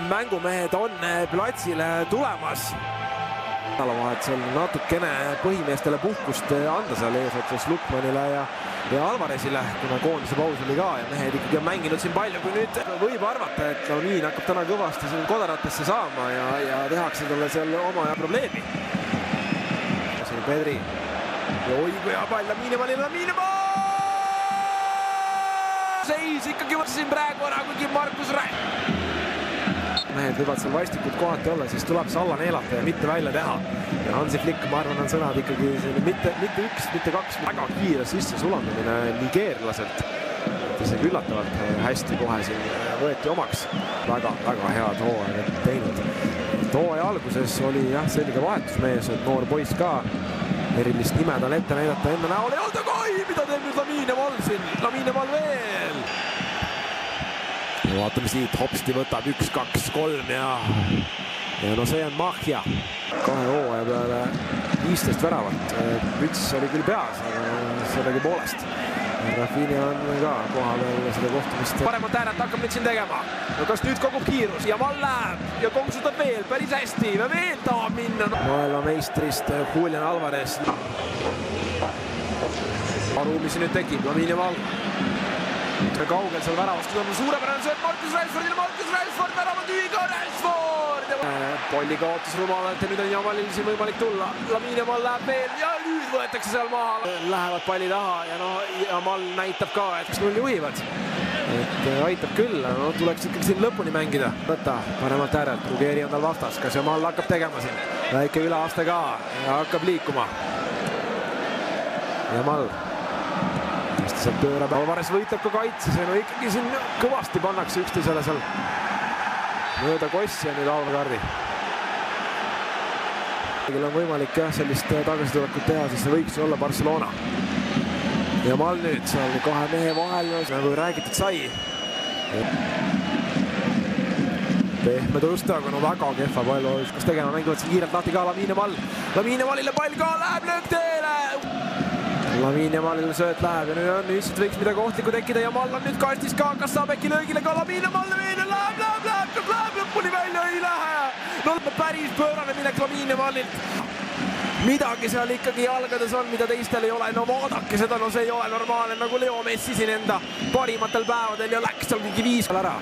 mängumehed on platsile tulemas. Nädalavahetusel natukene põhimeestele puhkust anda seal eesotsas Lukmanile ja Alvarezile, kuna koondise paus oli ka ja mehed ikkagi on mänginud siin palju, kui nüüd võib arvata, et Lamin hakkab täna kõvasti siin kodaratesse saama ja tehakse talle seal oma probleemi. Siin Pedri ja oi kui hea pall Lamine pall! Seis ikkagi siin praegu ära, kuigi Markus Räim. Mehed võivad seal vastikud kohati olla, siis tuleb see alla neelata ja mitte välja teha. Ja Hansi Flick, ma arvan, on sõnad ikkagi mitte üks, mitte kaks, väga kiire sisse sulandamine nigeerlaselt. Isegi üllatavalt hästi kohe siin võeti omaks. Väga head hooaega teinud. Hooaja alguses oli selge vahetusmees, et noor poiss ka erilist nime tal ette näidata enda näol. Ei olnud, aga mida teeb nüüd Lamine Mall siin? Lamine Mall veel! Ja vaatame siit, hopsti võtab 1, 2, 3 ja no see on mahja. 2 hooaja peale 15 väravat. Müts oli küll peas, aga sellegi poolest. Rafinha on ka koha peal seda kohtumist. Paremat ääret hakkab nüüd siin tegema. No kas nüüd kogub kiirus ja Mall läheb ja konksutab veel päris hästi ja veel tahab minna. Maailma meistrist Julian Alvarez. Ruumi siin nüüd tekib, Lamine Mall. Kaugel seal väravast, on suurepärane sööt Markus Rashford, värava tüüga Rashford! Polli kaotus rumalalt ja nüüd on Jamalil siin võimalik tulla. Lamine Mall läheb veel ja nüüd võetakse seal maha. Lähevad palli taha ja Jamal näitab ka, et kas null juhivad. Et aitab küll, tuleks ikkagi siin lõpuni mängida. Võtta paremalt äärelt, Ruggeri on tal vastas, kas Jamal hakkab tegema siin. Väike üleaste ka ja hakkab liikuma. Jamal. Sealt pöörab, Alvarez võitleb ka kaitses ja ikkagi siin kõvasti pannakse üksteisele seal mööda kossi ja nüüd Alvarez. Kõigil on võimalik sellist tagasitulekut teha, siis see võiks olla Barcelona. Ja Mall nüüd seal 2 mehe vahel, nagu räägitud sai. Pehme tõsta, aga väga kehva pall, kas tegema mängivad siin kiirelt lahti ka Lamine Mall. Lamine Mallile pall ka läheb löök teele! Lamine Mallile sööt läheb ja nüüd siit võiks midagi ohtlikku tekkida ja Mall on nüüd kastis ka, kas saab äkki löögile ka Lamine Mall läheb lõpuni välja, ei lähe! No päris pöörane minek Lamine Mallilt. Midagi seal ikkagi jalgades on, mida teistel ei ole, no vaadake seda, no see ei ole normaalne, nagu Leo Messi siin enda parimatel päevadel ja läks seal mingi 5 ära.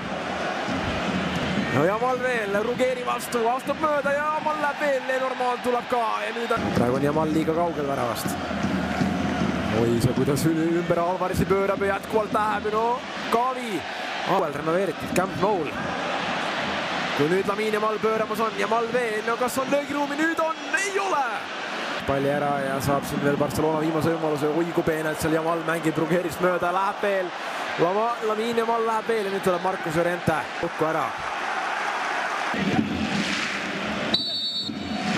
No ja Mall veel, Ruggeri vastu, astub mööda ja Mall läheb veel, Lenormand tuleb ka ja nüüd on... Praegu on Jamal liiga kaugel väravast. Oi, see kuidas ümber Alvarezi pöörab ja jätkuvalt läheb, no Kaavi. Auel renoveeritud Camp Noul. Kui nüüd Lamine Mall pööramas on ja Mall veel, no kas on löögiruumi? Nüüd on, ei ole! Palli ära ja saab siin veel Barcelona viimase võimaluse, oi kui peenelt seal Jamal mängib Ruggerist mööda, läheb veel. Lamine Mall läheb veel ja nüüd tuleb Marcus Llorente. Kokku ära.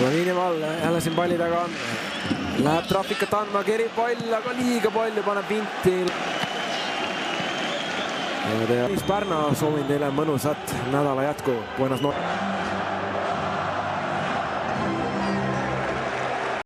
Lamine Mall jälle siin palli taga on. Läheb traafikat andma, kerib pall, aga liiga palju paneb pinti. Pärna soovin teile mõnusat nädala jätku. Buenas noches.